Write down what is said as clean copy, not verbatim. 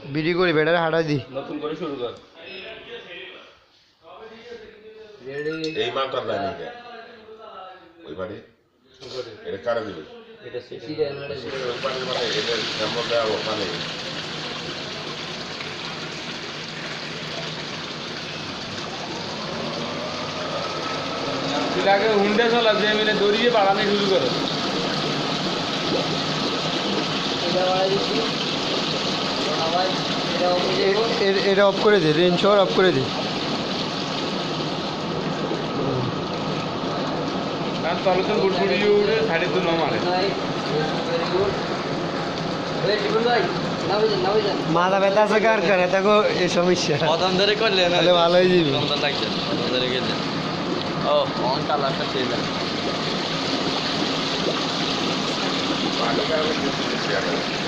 বিড়ি করি বেটারে হাঁটাই দি নতুন করে শুরু কর এই মালটার নাই নাকি ওই বাড়ি এটা কারা দিবে এটা সেটা ওই বাড়ির মানে এটা কেমন দেওয়া মানে আগে হুন্ডা চলা যে মানে দড়িয়ে বাড়ানো শুরু করো এটা অফ করে দে রেঞ্জ শহর অফ করে দে তার তলে তো গুড়গুড়ি উড়ে সাড়ে তো মারে মাথা ব্যথা আছে কার কারে দেখো এই সমস্যা প্রথম ধরে করলে না তাহলে ভালোই দিবি সুন্দর লাগছে প্রথম ধরে গেলে ও কোন কালারটা চেয়ে দেন বাড়ি কারণে